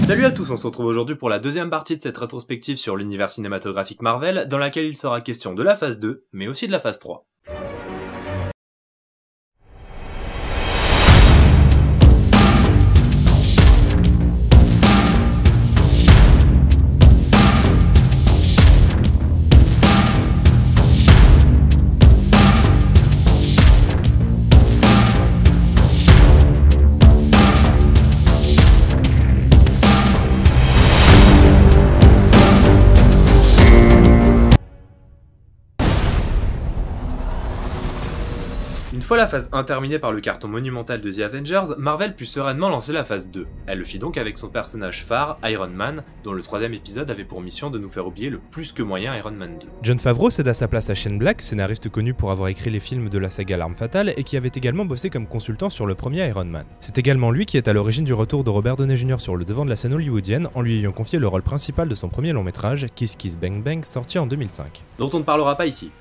Salut à tous, on se retrouve aujourd'hui pour la deuxième partie de cette rétrospective sur l'univers cinématographique Marvel, dans laquelle il sera question de la phase 2, mais aussi de la phase 3. Une fois la phase 1 terminée par le carton monumental de The Avengers, Marvel put sereinement lancer la phase 2. Elle le fit donc avec son personnage phare, Iron Man, dont le troisième épisode avait pour mission de nous faire oublier le plus que moyen Iron Man 2. Jon Favreau céda sa place à Shane Black, scénariste connu pour avoir écrit les films de la saga L'Arme Fatale et qui avait également bossé comme consultant sur le premier Iron Man. C'est également lui qui est à l'origine du retour de Robert Downey Jr. sur le devant de la scène hollywoodienne en lui ayant confié le rôle principal de son premier long métrage, Kiss Kiss Bang Bang, sorti en 2005. Dont on ne parlera pas ici.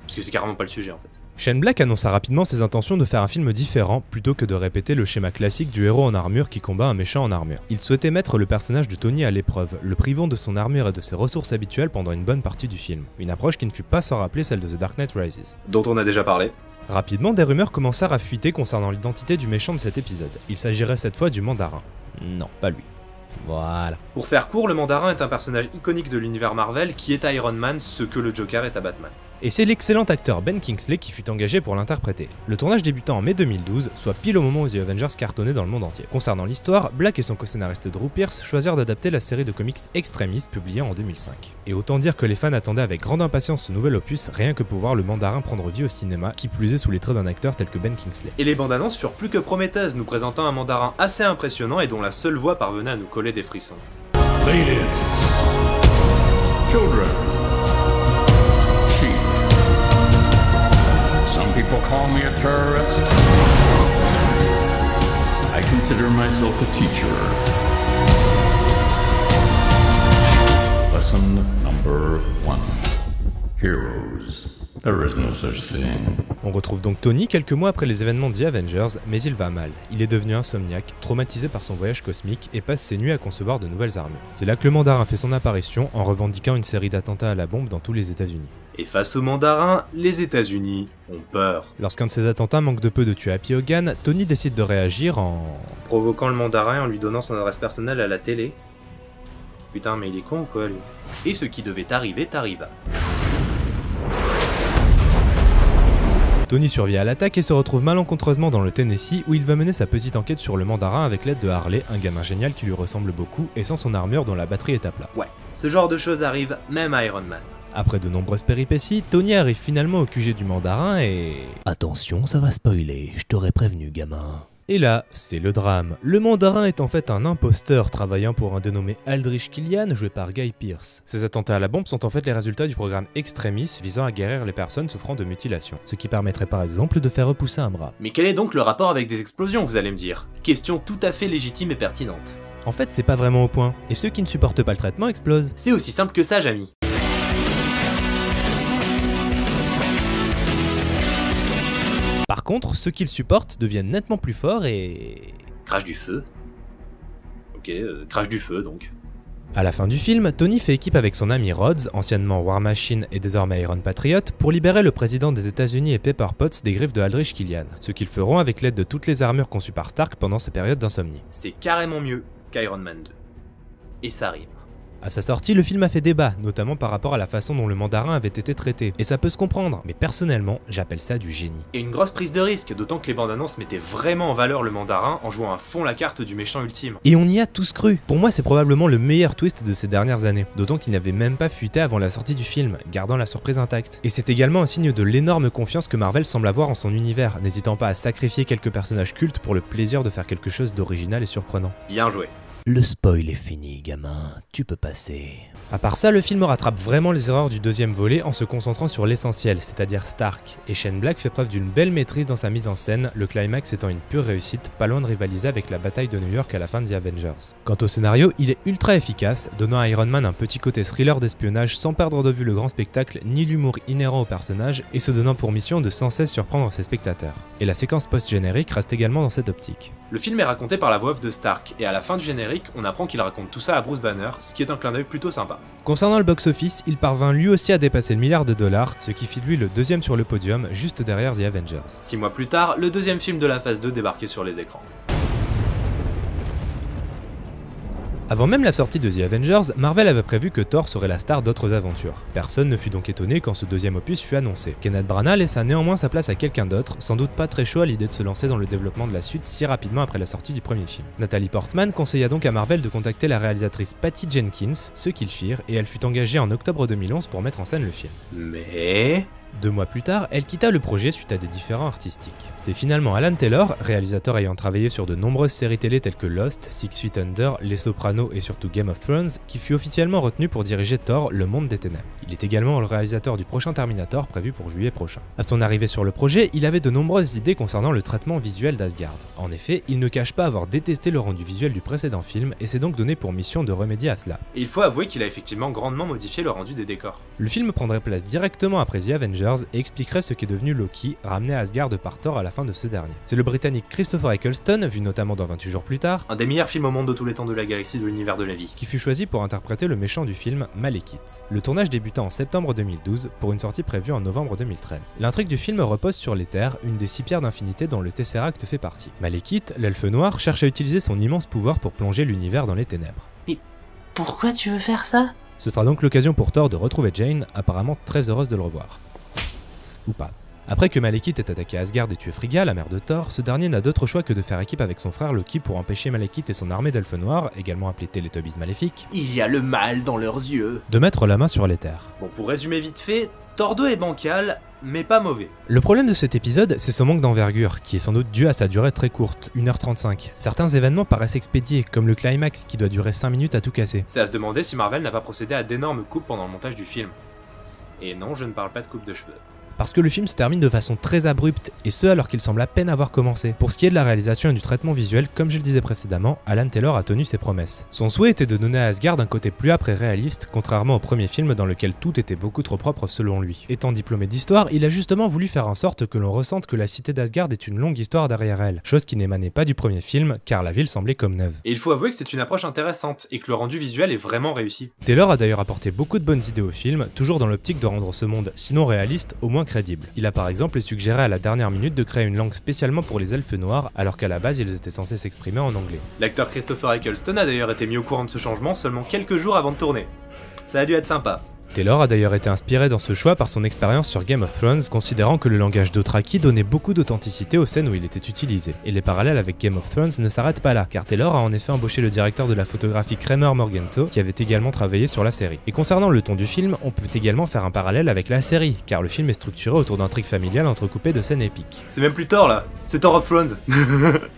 Parce que c'est carrément pas le sujet en fait. Shane Black annonça rapidement ses intentions de faire un film différent plutôt que de répéter le schéma classique du héros en armure qui combat un méchant en armure. Il souhaitait mettre le personnage de Tony à l'épreuve, le privant de son armure et de ses ressources habituelles pendant une bonne partie du film. Une approche qui ne fut pas sans rappeler celle de The Dark Knight Rises. Dont on a déjà parlé. Rapidement, des rumeurs commencèrent à fuiter concernant l'identité du méchant de cet épisode. Il s'agirait cette fois du Mandarin. Non, pas lui. Voilà. Pour faire court, le Mandarin est un personnage iconique de l'univers Marvel qui est à Iron Man ce que le Joker est à Batman. Et c'est l'excellent acteur Ben Kingsley qui fut engagé pour l'interpréter. Le tournage débuta en mai 2012, soit pile au moment où The Avengers cartonnait dans le monde entier. Concernant l'histoire, Black et son co-scénariste Drew Pearce choisirent d'adapter la série de comics Extremis publiée en 2005. Et autant dire que les fans attendaient avec grande impatience ce nouvel opus, rien que pour voir le Mandarin prendre vie au cinéma, qui plus est sous les traits d'un acteur tel que Ben Kingsley. Et les bandes annonces furent plus que prometteuses, nous présentant un Mandarin assez impressionnant et dont la seule voix parvenait à nous coller des frissons. Ladies, children, sheep. Some people call me a terrorist. I consider myself a teacher. Lesson number 1. Heroes. There is no such thing. On retrouve donc Tony quelques mois après les événements de The Avengers, mais il va mal. Il est devenu insomniaque, traumatisé par son voyage cosmique et passe ses nuits à concevoir de nouvelles armures. C'est là que le Mandarin fait son apparition en revendiquant une série d'attentats à la bombe dans tous les États-Unis. Et face au Mandarin, les États-Unis ont peur. Lorsqu'un de ces attentats manque de peu de tuer Happy Hogan, Tony décide de réagir en provoquant le Mandarin et en lui donnant son adresse personnelle à la télé. Putain, mais il est con ou quoi lui? Et ce qui devait arriver t'arriva. Tony survit à l'attaque et se retrouve malencontreusement dans le Tennessee où il va mener sa petite enquête sur le Mandarin avec l'aide de Harley, un gamin génial qui lui ressemble beaucoup et sans son armure dont la batterie est à plat. Ouais, ce genre de choses arrive même à Iron Man. Après de nombreuses péripéties, Tony arrive finalement au QG du Mandarin et... Attention, ça va spoiler, je t'aurais prévenu gamin. Et là, c'est le drame. Le Mandarin est en fait un imposteur travaillant pour un dénommé Aldrich Killian, joué par Guy Pearce. Ces attentats à la bombe sont en fait les résultats du programme Extremis visant à guérir les personnes souffrant de mutilation, ce qui permettrait par exemple de faire repousser un bras. Mais quel est donc le rapport avec des explosions, vous allez me dire? Question tout à fait légitime et pertinente. En fait, c'est pas vraiment au point, et ceux qui ne supportent pas le traitement explosent. C'est aussi simple que ça, Jamy. Par contre, ceux qui le supportent deviennent nettement plus forts et... Crash du feu. Ok, crash du feu donc. À la fin du film, Tony fait équipe avec son ami Rhodes, anciennement War Machine et désormais Iron Patriot, pour libérer le président des États-Unis et Pepper Potts des griffes de Aldrich Killian, ce qu'ils feront avec l'aide de toutes les armures conçues par Stark pendant ces périodes d'insomnie. C'est carrément mieux qu'Iron Man 2. Et ça rime. À sa sortie, le film a fait débat, notamment par rapport à la façon dont le Mandarin avait été traité, et ça peut se comprendre, mais personnellement, j'appelle ça du génie. Et une grosse prise de risque, d'autant que les bandes annonces mettaient vraiment en valeur le Mandarin en jouant à fond la carte du méchant ultime. Et on y a tous cru. Pour moi, c'est probablement le meilleur twist de ces dernières années, d'autant qu'il n'avait même pas fuité avant la sortie du film, gardant la surprise intacte. Et c'est également un signe de l'énorme confiance que Marvel semble avoir en son univers, n'hésitant pas à sacrifier quelques personnages cultes pour le plaisir de faire quelque chose d'original et surprenant. Bien joué. Le spoil est fini, gamin, tu peux passer. À part ça, le film rattrape vraiment les erreurs du deuxième volet en se concentrant sur l'essentiel, c'est-à-dire Stark, et Shane Black fait preuve d'une belle maîtrise dans sa mise en scène, le climax étant une pure réussite, pas loin de rivaliser avec la bataille de New York à la fin de The Avengers. Quant au scénario, il est ultra efficace, donnant à Iron Man un petit côté thriller d'espionnage sans perdre de vue le grand spectacle ni l'humour inhérent au personnage, et se donnant pour mission de sans cesse surprendre ses spectateurs. Et la séquence post-générique reste également dans cette optique. Le film est raconté par la voix off de Stark, et à la fin du générique, générique, on apprend qu'il raconte tout ça à Bruce Banner, ce qui est un clin d'œil plutôt sympa. Concernant le box-office, il parvint lui aussi à dépasser le milliard de dollars, ce qui fit de lui le deuxième sur le podium, juste derrière The Avengers. 6 mois plus tard, le deuxième film de la phase 2 débarquait sur les écrans. Avant même la sortie de The Avengers, Marvel avait prévu que Thor serait la star d'autres aventures. Personne ne fut donc étonné quand ce deuxième opus fut annoncé. Kenneth Branagh laissa néanmoins sa place à quelqu'un d'autre, sans doute pas très chaud à l'idée de se lancer dans le développement de la suite si rapidement après la sortie du premier film. Natalie Portman conseilla donc à Marvel de contacter la réalisatrice Patty Jenkins, ce qu'ils firent, et elle fut engagée en octobre 2011 pour mettre en scène le film. Mais... 2 mois plus tard, elle quitta le projet suite à des différends artistiques. C'est finalement Alan Taylor, réalisateur ayant travaillé sur de nombreuses séries télé telles que Lost, 6 Feet Under, Les Sopranos et surtout Game of Thrones, qui fut officiellement retenu pour diriger Thor, le monde des ténèbres. Il est également le réalisateur du prochain Terminator prévu pour juillet prochain. À son arrivée sur le projet, il avait de nombreuses idées concernant le traitement visuel d'Asgard. En effet, il ne cache pas avoir détesté le rendu visuel du précédent film et s'est donc donné pour mission de remédier à cela. Et il faut avouer qu'il a effectivement grandement modifié le rendu des décors. Le film prendrait place directement après The Avengers et expliquerait ce qu'est devenu Loki, ramené à Asgard par Thor à la fin de ce dernier. C'est le Britannique Christopher Eccleston, vu notamment dans 28 jours plus tard, un des meilleurs films au monde de tous les temps de la galaxie de l'univers de la vie, qui fut choisi pour interpréter le méchant du film, Malekith. Le tournage débuta en septembre 2012 pour une sortie prévue en novembre 2013. L'intrigue du film repose sur l'Éther, une des 6 pierres d'infinité dont le Tesseract fait partie. Malekith, l'elfe noir, cherche à utiliser son immense pouvoir pour plonger l'univers dans les ténèbres. Mais pourquoi tu veux faire ça ? Ce sera donc l'occasion pour Thor de retrouver Jane, apparemment très heureuse de le revoir. Ou pas. Après que Malekith ait attaqué Asgard et tué Frigga, la mère de Thor, ce dernier n'a d'autre choix que de faire équipe avec son frère Loki pour empêcher Malekith et son armée d'elfes noirs, également appelés Teletubbies maléfiques, il y a le mal dans leurs yeux, de mettre la main sur l'Éther. Bon, pour résumer vite fait, Thor 2 est bancal, mais pas mauvais. Le problème de cet épisode, c'est son manque d'envergure, qui est sans doute dû à sa durée très courte, 1h35. Certains événements paraissent expédiés, comme le climax qui doit durer 5 minutes à tout casser. C'est à se demander si Marvel n'a pas procédé à d'énormes coupes pendant le montage du film. Et non, je ne parle pas de coupe de cheveux. Parce que le film se termine de façon très abrupte, et ce alors qu'il semble à peine avoir commencé. Pour ce qui est de la réalisation et du traitement visuel, comme je le disais précédemment, Alan Taylor a tenu ses promesses. Son souhait était de donner à Asgard un côté plus âpre et réaliste, contrairement au premier film dans lequel tout était beaucoup trop propre selon lui. Étant diplômé d'histoire, il a justement voulu faire en sorte que l'on ressente que la cité d'Asgard est une longue histoire derrière elle, chose qui n'émanait pas du premier film, car la ville semblait comme neuve. Et il faut avouer que c'est une approche intéressante, et que le rendu visuel est vraiment réussi. Taylor a d'ailleurs apporté beaucoup de bonnes idées au film, toujours dans l'optique de rendre ce monde, sinon réaliste, au moins crédible. Il a par exemple suggéré à la dernière minute de créer une langue spécialement pour les elfes noirs, alors qu'à la base ils étaient censés s'exprimer en anglais. L'acteur Christopher Eccleston a d'ailleurs été mis au courant de ce changement seulement quelques jours avant de tourner. Ça a dû être sympa. Taylor a d'ailleurs été inspiré dans ce choix par son expérience sur Game of Thrones, considérant que le langage Dothraki donnait beaucoup d'authenticité aux scènes où il était utilisé. Et les parallèles avec Game of Thrones ne s'arrêtent pas là, car Taylor a en effet embauché le directeur de la photographie Kramer Morgento, qui avait également travaillé sur la série. Et concernant le ton du film, on peut également faire un parallèle avec la série, car le film est structuré autour d'intrigues familiales entrecoupées de scènes épiques. C'est même plus Thor là, c'est Thor of Thrones.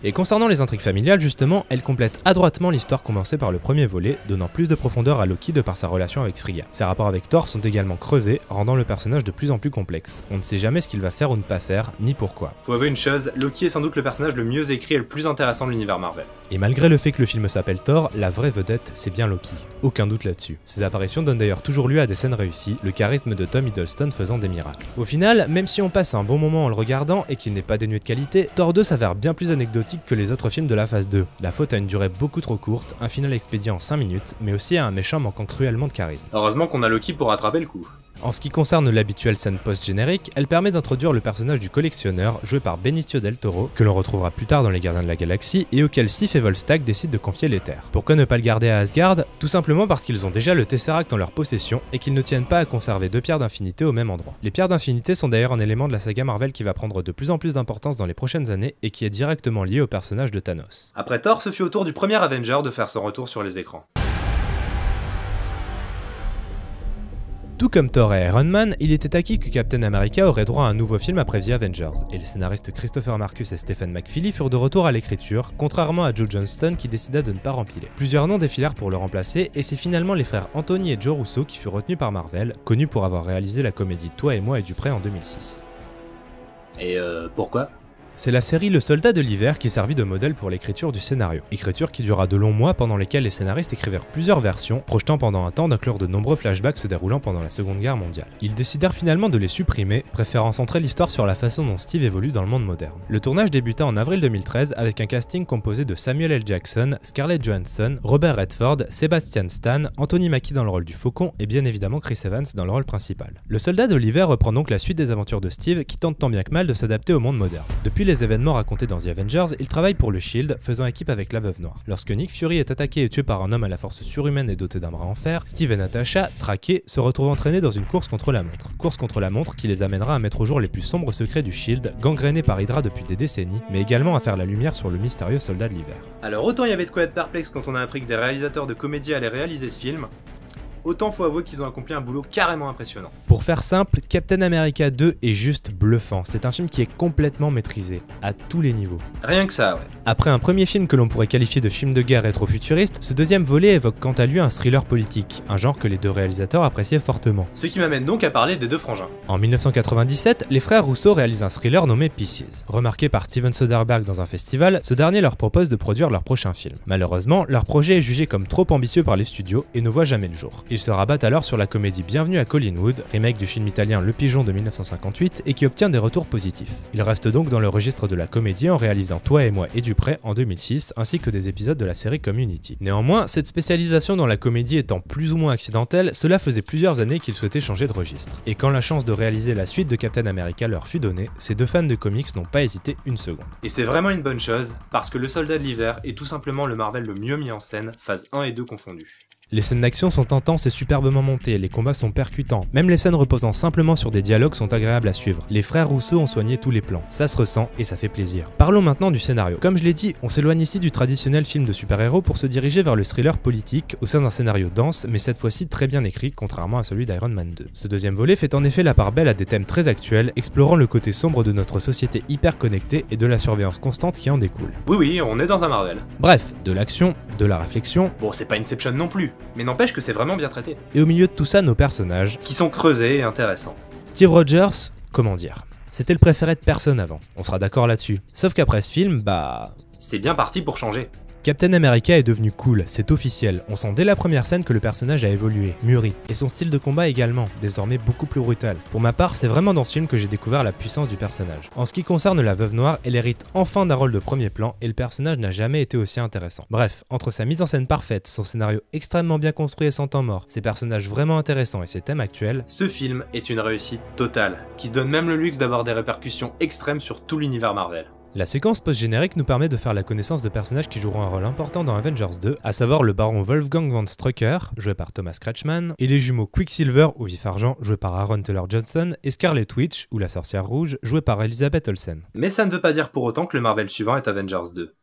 Et concernant les intrigues familiales, justement, elles complètent adroitement l'histoire commencée par le premier volet, donnant plus de profondeur à Loki de par sa relation avec Frigga. Ses rapports avec Thor sont également creusés, rendant le personnage de plus en plus complexe. On ne sait jamais ce qu'il va faire ou ne pas faire, ni pourquoi. Faut avouer une chose, Loki est sans doute le personnage le mieux écrit et le plus intéressant de l'univers Marvel. Et malgré le fait que le film s'appelle Thor, la vraie vedette, c'est bien Loki. Aucun doute là-dessus. Ses apparitions donnent d'ailleurs toujours lieu à des scènes réussies, le charisme de Tom Hiddleston faisant des miracles. Au final, même si on passe un bon moment en le regardant et qu'il n'est pas dénué de qualité, Thor 2 s'avère bien plus anecdotique que les autres films de la phase 2. La faute à une durée beaucoup trop courte, un final expédié en 5 minutes, mais aussi à un méchant manquant cruellement de charisme. Heureusement qu'on a Loki pour rattraper le coup. En ce qui concerne l'habituelle scène post-générique, elle permet d'introduire le personnage du collectionneur, joué par Benicio del Toro, que l'on retrouvera plus tard dans Les Gardiens de la Galaxie, et auquel Sif et Volstagg décident de confier l'Éther. Pourquoi ne pas le garder à Asgard? Tout simplement parce qu'ils ont déjà le Tesseract en leur possession, et qu'ils ne tiennent pas à conserver 2 pierres d'infinité au même endroit. Les pierres d'infinité sont d'ailleurs un élément de la saga Marvel qui va prendre de plus en plus d'importance dans les prochaines années, et qui est directement lié au personnage de Thanos. Après Thor, ce fut au tour du premier Avenger de faire son retour sur les écrans. Tout comme Thor et Iron Man, il était acquis que Captain America aurait droit à un nouveau film après The Avengers, et les scénaristes Christopher Marcus et Stephen McFeely furent de retour à l'écriture, contrairement à Joe Johnston qui décida de ne pas rempiler. Plusieurs noms défilèrent pour le remplacer, et c'est finalement les frères Anthony et Joe Russo qui furent retenus par Marvel, connus pour avoir réalisé la comédie Toi et moi et Dupré en 2006. Et pourquoi ? C'est la série Le Soldat de l'Hiver qui servit de modèle pour l'écriture du scénario. Écriture qui dura de longs mois pendant lesquels les scénaristes écrivirent plusieurs versions, projetant pendant un temps d'inclure de nombreux flashbacks se déroulant pendant la Seconde Guerre mondiale. Ils décidèrent finalement de les supprimer, préférant centrer l'histoire sur la façon dont Steve évolue dans le monde moderne. Le tournage débuta en avril 2013 avec un casting composé de Samuel L. Jackson, Scarlett Johansson, Robert Redford, Sebastian Stan, Anthony Mackie dans le rôle du Faucon et bien évidemment Chris Evans dans le rôle principal. Le Soldat de l'Hiver reprend donc la suite des aventures de Steve qui tente tant bien que mal de s'adapter au monde moderne. Depuis les événements racontés dans The Avengers, il travaille pour le Shield, faisant équipe avec la Veuve Noire. Lorsque Nick Fury est attaqué et tué par un homme à la force surhumaine et doté d'un bras en fer, Steve et Natasha, traqués, se retrouvent entraînés dans une course contre la montre. Course contre la montre qui les amènera à mettre au jour les plus sombres secrets du Shield, gangrénés par Hydra depuis des décennies, mais également à faire la lumière sur le mystérieux Soldat de l'Hiver. Alors autant il y avait de quoi être perplexe quand on a appris que des réalisateurs de comédie allaient réaliser ce film, autant faut avouer qu'ils ont accompli un boulot carrément impressionnant. Pour faire simple, Captain America 2 est juste bluffant, c'est un film qui est complètement maîtrisé, à tous les niveaux. Rien que ça, ouais. Après un premier film que l'on pourrait qualifier de film de guerre rétro-futuriste, ce deuxième volet évoque quant à lui un thriller politique, un genre que les deux réalisateurs appréciaient fortement. Ce qui m'amène donc à parler des deux frangins. En 1997, les frères Russo réalisent un thriller nommé Pieces. Remarqué par Steven Soderbergh dans un festival, ce dernier leur propose de produire leur prochain film. Malheureusement, leur projet est jugé comme trop ambitieux par les studios et ne voit jamais le jour. Ils se rabattent alors sur la comédie Bienvenue à Collinwood, remake du film italien Le Pigeon de 1958 et qui obtient des retours positifs. Ils restent donc dans le registre de la comédie en réalisant Toi et moi et Dupré en 2006 ainsi que des épisodes de la série Community. Néanmoins, cette spécialisation dans la comédie étant plus ou moins accidentelle, cela faisait plusieurs années qu'ils souhaitaient changer de registre. Et quand la chance de réaliser la suite de Captain America leur fut donnée, ces deux fans de comics n'ont pas hésité une seconde. Et c'est vraiment une bonne chose, parce que Le Soldat de l'Hiver est tout simplement le Marvel le mieux mis en scène, phase 1 et 2 confondus. Les scènes d'action sont intenses et superbement montées, les combats sont percutants, même les scènes reposant simplement sur des dialogues sont agréables à suivre. Les frères Russo ont soigné tous les plans, ça se ressent et ça fait plaisir. Parlons maintenant du scénario. Comme je l'ai dit, on s'éloigne ici du traditionnel film de super-héros pour se diriger vers le thriller politique au sein d'un scénario dense, mais cette fois-ci très bien écrit, contrairement à celui d'Iron Man 2. Ce deuxième volet fait en effet la part belle à des thèmes très actuels, explorant le côté sombre de notre société hyper connectée et de la surveillance constante qui en découle. Oui, on est dans un Marvel. Bref, de l'action, de la réflexion. Bon, c'est pas Inception non plus, mais n'empêche que c'est vraiment bien traité. Et au milieu de tout ça, nos personnages, qui sont creusés et intéressants. Steve Rogers, comment dire, c'était le préféré de personne avant, on sera d'accord là-dessus. Sauf qu'après ce film, c'est bien parti pour changer. Captain America est devenu cool, c'est officiel, on sent dès la première scène que le personnage a évolué, mûri, et son style de combat également, désormais beaucoup plus brutal. Pour ma part, c'est vraiment dans ce film que j'ai découvert la puissance du personnage. En ce qui concerne la Veuve Noire, elle hérite enfin d'un rôle de premier plan, et le personnage n'a jamais été aussi intéressant. Bref, entre sa mise en scène parfaite, son scénario extrêmement bien construit et sans temps mort, ses personnages vraiment intéressants et ses thèmes actuels, ce film est une réussite totale, qui se donne même le luxe d'avoir des répercussions extrêmes sur tout l'univers Marvel. La séquence post-générique nous permet de faire la connaissance de personnages qui joueront un rôle important dans Avengers 2, à savoir le baron Wolfgang von Strucker, joué par Thomas Kretschmann, et les jumeaux Quicksilver ou Vif-Argent, joué par Aaron Taylor-Johnson, et Scarlet Witch, ou la sorcière rouge, jouée par Elizabeth Olsen. Mais ça ne veut pas dire pour autant que le Marvel suivant est Avengers 2.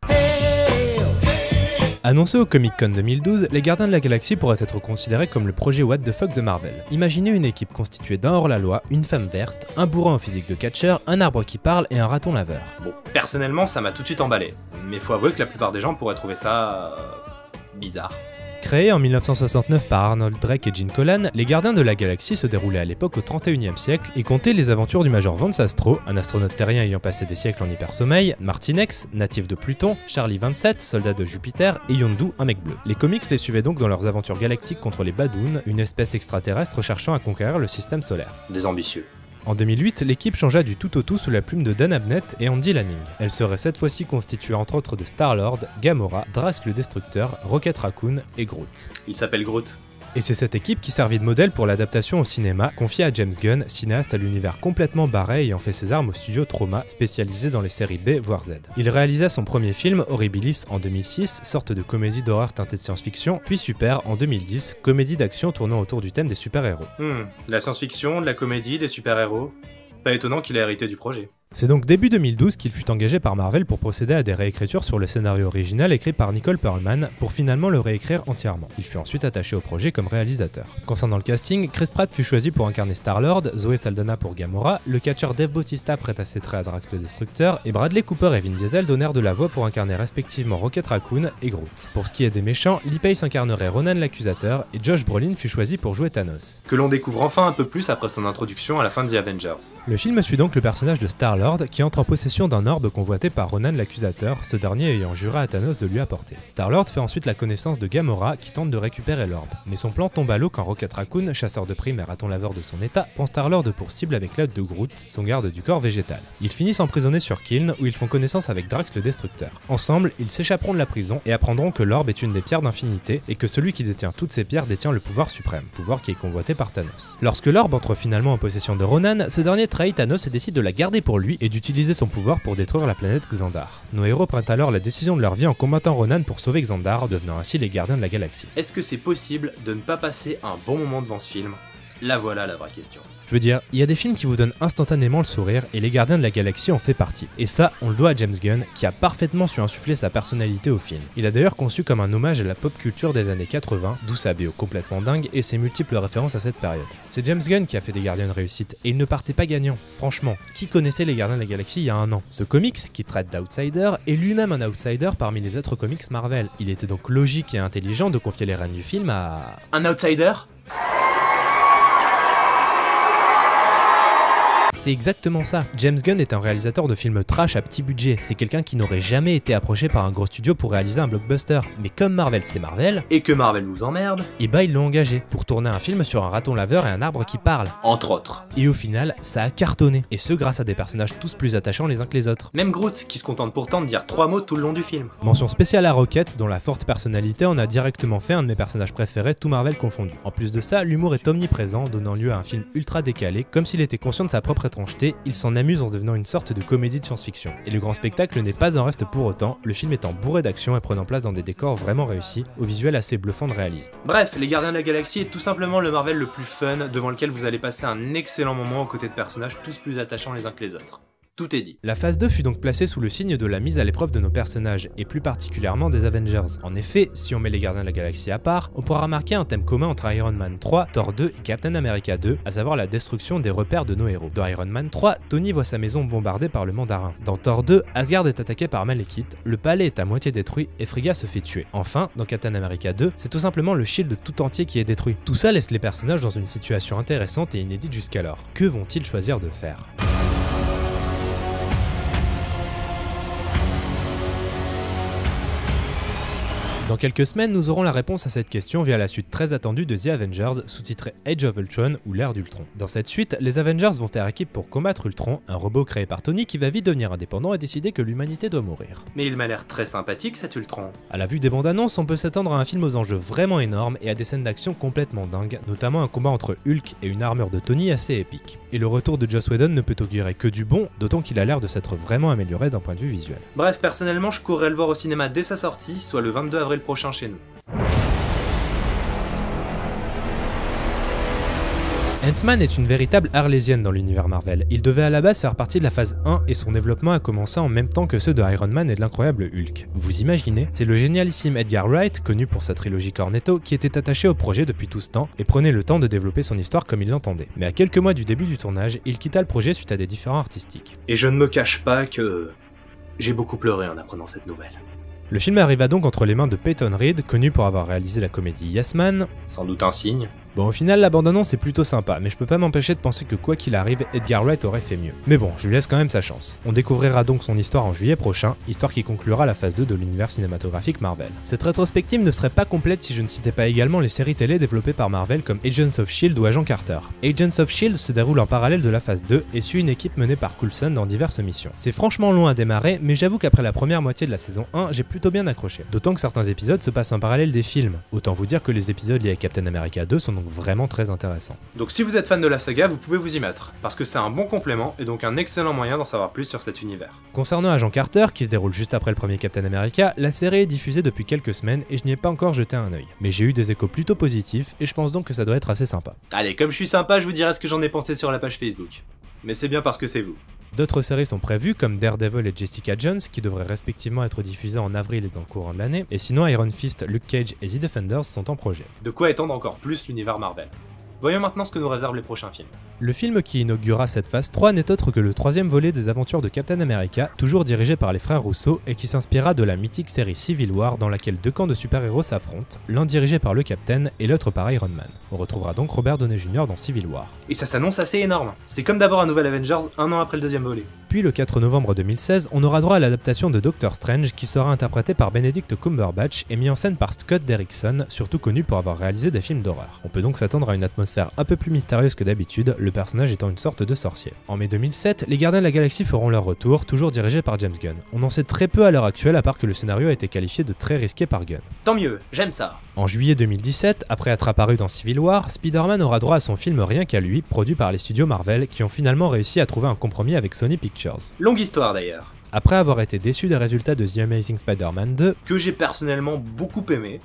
Annoncé au Comic-Con 2012, les Gardiens de la Galaxie pourraient être considérés comme le projet What the fuck de Marvel. Imaginez une équipe constituée d'un hors-la-loi, une femme verte, un bourrin en physique de catcheur, un arbre qui parle et un raton laveur. Bon, personnellement ça m'a tout de suite emballé, mais faut avouer que la plupart des gens pourraient trouver ça... bizarre. Créés en 1969 par Arnold Drake et Gene Colan, les Gardiens de la Galaxie se déroulaient à l'époque au 31e siècle et comptaient les aventures du Major Vance Astro, un astronaute terrien ayant passé des siècles en hypersommeil, Martinex, natif de Pluton, Charlie 27, soldat de Jupiter, et Yondu, un mec bleu. Les comics les suivaient donc dans leurs aventures galactiques contre les Badoons, une espèce extraterrestre cherchant à conquérir le système solaire. Des ambitieux. En 2008, l'équipe changea du tout au tout sous la plume de Dan Abnett et Andy Lanning. Elle serait cette fois-ci constituée entre autres de Star-Lord, Gamora, Drax le Destructeur, Rocket Raccoon et Groot. Il s'appelle Groot. Et c'est cette équipe qui servit de modèle pour l'adaptation au cinéma, confiée à James Gunn, cinéaste à l'univers complètement barré ayant fait ses armes au studio Trauma, spécialisé dans les séries B voire Z. Il réalisa son premier film, Horribilis, en 2006, sorte de comédie d'horreur teintée de science-fiction, puis Super en 2010, comédie d'action tournant autour du thème des super-héros. De la science-fiction, de la comédie, des super-héros. Pas étonnant qu'il ait hérité du projet. C'est donc début 2012 qu'il fut engagé par Marvel pour procéder à des réécritures sur le scénario original écrit par Nicole Perlman pour finalement le réécrire entièrement. Il fut ensuite attaché au projet comme réalisateur. Concernant le casting, Chris Pratt fut choisi pour incarner Star-Lord, Zoe Saldana pour Gamora, le catcheur Dave Bautista prêta ses traits à Drax le Destructeur, et Bradley Cooper et Vin Diesel donnèrent de la voix pour incarner respectivement Rocket Raccoon et Groot. Pour ce qui est des méchants, Lee Pace incarnerait Ronan l'Accusateur et Josh Brolin fut choisi pour jouer Thanos. Que l'on découvre enfin un peu plus après son introduction à la fin de The Avengers. Le film suit donc le personnage de Star-Lord, Star-Lord qui entre en possession d'un orbe convoité par Ronan l'accusateur, ce dernier ayant juré à Thanos de lui apporter. Star-Lord fait ensuite la connaissance de Gamora qui tente de récupérer l'orbe, mais son plan tombe à l'eau quand Rocket Raccoon, chasseur de primes et raton laveur de son état, prend Star-Lord pour cible avec l'aide de Groot, son garde du corps végétal. Ils finissent emprisonnés sur Kyln où ils font connaissance avec Drax le Destructeur. Ensemble, ils s'échapperont de la prison et apprendront que l'orbe est une des pierres d'infinité et que celui qui détient toutes ces pierres détient le pouvoir suprême, pouvoir qui est convoité par Thanos. Lorsque l'orbe entre finalement en possession de Ronan, ce dernier trahit Thanos et décide de la garder pour lui et d'utiliser son pouvoir pour détruire la planète Xandar. Nos héros prennent alors la décision de leur vie en combattant Ronan pour sauver Xandar, devenant ainsi les gardiens de la galaxie. Est-ce que c'est possible de ne pas passer un bon moment devant ce film? Là voilà la vraie question. Je veux dire, il y a des films qui vous donnent instantanément le sourire et les Gardiens de la Galaxie en fait partie. Et ça, on le doit à James Gunn qui a parfaitement su insuffler sa personnalité au film. Il a d'ailleurs conçu comme un hommage à la pop culture des années 80, d'où sa BO complètement dingue et ses multiples références à cette période. C'est James Gunn qui a fait des Gardiens de réussite et il ne partait pas gagnant. Franchement, qui connaissait les Gardiens de la Galaxie il y a un an? Ce comics, qui traite d'outsider, est lui-même un outsider parmi les autres comics Marvel. Il était donc logique et intelligent de confier les rênes du film à... Un outsider? C'est exactement ça. James Gunn est un réalisateur de films trash à petit budget. C'est quelqu'un qui n'aurait jamais été approché par un gros studio pour réaliser un blockbuster. Mais comme Marvel c'est Marvel, et que Marvel vous emmerde, et bah ils l'ont engagé pour tourner un film sur un raton laveur et un arbre qui parle. Entre autres. Et au final, ça a cartonné. Et ce grâce à des personnages tous plus attachants les uns que les autres. Même Groot, qui se contente pourtant de dire 3 mots tout le long du film. Mention spéciale à Rocket, dont la forte personnalité en a directement fait un de mes personnages préférés, tout Marvel confondu. En plus de ça, l'humour est omniprésent, donnant lieu à un film ultra décalé, comme s'il était conscient de sa propre étrangeté, il s'en amuse en devenant une sorte de comédie de science-fiction. Et le grand spectacle n'est pas en reste pour autant, le film étant bourré d'action et prenant place dans des décors vraiment réussis, au visuel assez bluffant de réalisme. Bref, les Gardiens de la Galaxie est tout simplement le Marvel le plus fun, devant lequel vous allez passer un excellent moment aux côtés de personnages tous plus attachants les uns que les autres. Tout est dit. La phase 2 fut donc placée sous le signe de la mise à l'épreuve de nos personnages, et plus particulièrement des Avengers. En effet, si on met les Gardiens de la Galaxie à part, on pourra remarquer un thème commun entre Iron Man 3, Thor 2 et Captain America 2, à savoir la destruction des repères de nos héros. Dans Iron Man 3, Tony voit sa maison bombardée par le Mandarin. Dans Thor 2, Asgard est attaqué par Malekith, le palais est à moitié détruit et Frigga se fait tuer. Enfin, dans Captain America 2, c'est tout simplement le Shield tout entier qui est détruit. Tout ça laisse les personnages dans une situation intéressante et inédite jusqu'alors. Que vont-ils choisir de faire ? Dans quelques semaines, nous aurons la réponse à cette question via la suite très attendue de The Avengers, sous-titrée Age of Ultron ou l'ère d'Ultron. Dans cette suite, les Avengers vont faire équipe pour combattre Ultron, un robot créé par Tony qui va vite devenir indépendant et décider que l'humanité doit mourir. Mais il m'a l'air très sympathique cet Ultron. À la vue des bandes annonces, on peut s'attendre à un film aux enjeux vraiment énormes et à des scènes d'action complètement dingues, notamment un combat entre Hulk et une armure de Tony assez épique. Et le retour de Joss Whedon ne peut augurer que du bon, d'autant qu'il a l'air de s'être vraiment amélioré d'un point de vue visuel. Bref, personnellement, je courrais le voir au cinéma dès sa sortie, soit le 22 avril prochain chez nous. Ant-Man est une véritable arlésienne dans l'univers Marvel. Il devait à la base faire partie de la phase 1 et son développement a commencé en même temps que ceux de Iron Man et de l'incroyable Hulk. Vous imaginez? C'est le génialissime Edgar Wright, connu pour sa trilogie Cornetto, qui était attaché au projet depuis tout ce temps et prenait le temps de développer son histoire comme il l'entendait. Mais à quelques mois du début du tournage, il quitta le projet suite à des différends artistiques. Et je ne me cache pas que... j'ai beaucoup pleuré en apprenant cette nouvelle. Le film arriva donc entre les mains de Peyton Reed, connu pour avoir réalisé la comédie Yes Man. Sans doute un signe. Bon, au final, la bande-annonce est plutôt sympa, mais je peux pas m'empêcher de penser que quoi qu'il arrive, Edgar Wright aurait fait mieux. Mais bon, je lui laisse quand même sa chance. On découvrira donc son histoire en juillet prochain, histoire qui conclura la phase 2 de l'univers cinématographique Marvel. Cette rétrospective ne serait pas complète si je ne citais pas également les séries télé développées par Marvel comme Agents of S.H.I.E.L.D. ou Agent Carter. Agents of S.H.I.E.L.D. se déroule en parallèle de la phase 2 et suit une équipe menée par Coulson dans diverses missions. C'est franchement long à démarrer, mais j'avoue qu'après la première moitié de la saison 1, j'ai plutôt bien accroché. D'autant que certains épisodes se passent en parallèle des films. Autant vous dire que les épisodes liés à Captain America 2 sont donc vraiment très intéressants. Donc si vous êtes fan de la saga, vous pouvez vous y mettre, parce que c'est un bon complément et donc un excellent moyen d'en savoir plus sur cet univers. Concernant Agent Carter, qui se déroule juste après le premier Captain America, la série est diffusée depuis quelques semaines et je n'y ai pas encore jeté un œil. Mais j'ai eu des échos plutôt positifs et je pense donc que ça doit être assez sympa. Allez, comme je suis sympa, je vous dirai ce que j'en ai pensé sur la page Facebook. Mais c'est bien parce que c'est vous. D'autres séries sont prévues comme Daredevil et Jessica Jones qui devraient respectivement être diffusées en avril et dans le courant de l'année, et sinon Iron Fist, Luke Cage et The Defenders sont en projet. De quoi étendre encore plus l'univers Marvel. Voyons maintenant ce que nous réservent les prochains films. Le film qui inaugurera cette phase 3 n'est autre que le troisième volet des aventures de Captain America, toujours dirigé par les frères Russo et qui s'inspira de la mythique série Civil War dans laquelle deux camps de super-héros s'affrontent, l'un dirigé par le Captain et l'autre par Iron Man. On retrouvera donc Robert Downey Jr. dans Civil War. Et ça s'annonce assez énorme. C'est comme d'avoir un nouvel Avengers un an après le deuxième volet. Puis le 4 novembre 2016, on aura droit à l'adaptation de Doctor Strange qui sera interprété par Benedict Cumberbatch et mis en scène par Scott Derrickson, surtout connu pour avoir réalisé des films d'horreur. On peut donc s'attendre à une atmosphère un peu plus mystérieuse que d'habitude, le personnage étant une sorte de sorcier. En mai 2007, les Gardiens de la Galaxie feront leur retour, toujours dirigés par James Gunn. On en sait très peu à l'heure actuelle à part que le scénario a été qualifié de très risqué par Gunn. Tant mieux, j'aime ça. En juillet 2017, après être apparu dans Civil War, Spider-Man aura droit à son film Rien qu'à lui, produit par les studios Marvel qui ont finalement réussi à trouver un compromis avec Sony Pictures. Longue histoire d'ailleurs. Après avoir été déçu des résultats de The Amazing Spider-Man 2, que j'ai personnellement beaucoup aimé,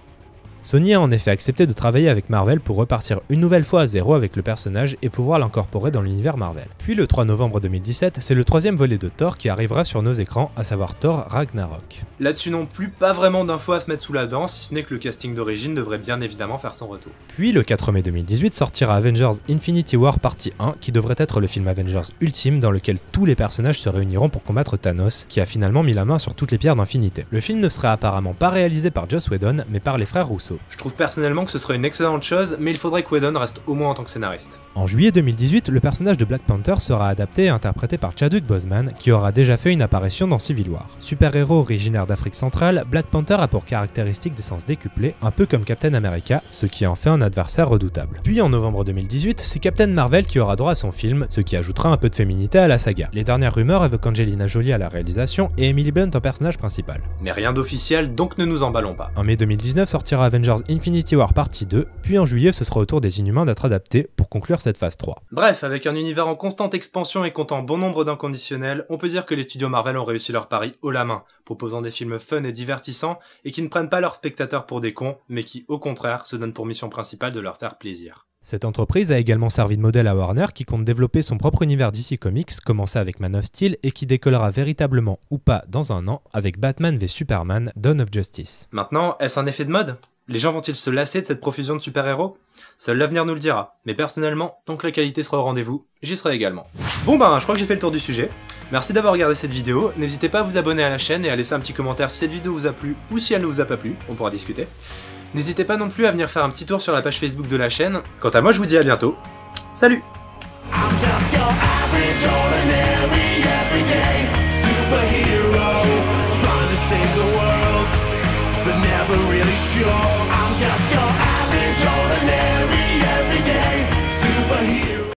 Sony a en effet accepté de travailler avec Marvel pour repartir une nouvelle fois à zéro avec le personnage et pouvoir l'incorporer dans l'univers Marvel. Puis le 3 novembre 2017, c'est le troisième volet de Thor qui arrivera sur nos écrans, à savoir Thor Ragnarok. Là-dessus non plus, pas vraiment d'infos à se mettre sous la dent, si ce n'est que le casting d'origine devrait bien évidemment faire son retour. Puis le 4 mai 2018 sortira Avengers Infinity War Partie 1, qui devrait être le film Avengers ultime dans lequel tous les personnages se réuniront pour combattre Thanos, qui a finalement mis la main sur toutes les pierres d'infinité. Le film ne sera apparemment pas réalisé par Joss Whedon, mais par les frères Russo. Je trouve personnellement que ce serait une excellente chose, mais il faudrait que Whedon reste au moins en tant que scénariste. En juillet 2018, le personnage de Black Panther sera adapté et interprété par Chadwick Boseman, qui aura déjà fait une apparition dans Civil War. Super-héros originaire d'Afrique centrale, Black Panther a pour caractéristique des sens décuplés, un peu comme Captain America, ce qui en fait un adversaire redoutable. Puis en novembre 2018, c'est Captain Marvel qui aura droit à son film, ce qui ajoutera un peu de féminité à la saga. Les dernières rumeurs évoquent Angelina Jolie à la réalisation et Emily Blunt en personnage principal. Mais rien d'officiel, donc ne nous emballons pas. En mai 2019 sortira Avengers Infinity War Partie 2, puis en juillet ce sera au tour des Inhumains d'être adaptés pour conclure cette phase 3. Bref, avec un univers en constante expansion et comptant bon nombre d'inconditionnels, on peut dire que les studios Marvel ont réussi leur pari haut la main, proposant des films fun et divertissants, et qui ne prennent pas leurs spectateurs pour des cons, mais qui, au contraire, se donnent pour mission principale de leur faire plaisir. Cette entreprise a également servi de modèle à Warner qui compte développer son propre univers DC Comics, commencé avec Man of Steel et qui décollera véritablement ou pas dans un an avec Batman v Superman Dawn of Justice. Maintenant, est-ce un effet de mode ? Les gens vont-ils se lasser de cette profusion de super-héros ? Seul l'avenir nous le dira, mais personnellement, tant que la qualité sera au rendez-vous, j'y serai également. Bon je crois que j'ai fait le tour du sujet. Merci d'avoir regardé cette vidéo, n'hésitez pas à vous abonner à la chaîne et à laisser un petit commentaire si cette vidéo vous a plu ou si elle ne vous a pas plu, on pourra discuter. N'hésitez pas non plus à venir faire un petit tour sur la page Facebook de la chaîne. Quant à moi, je vous dis à bientôt. Salut! Never really sure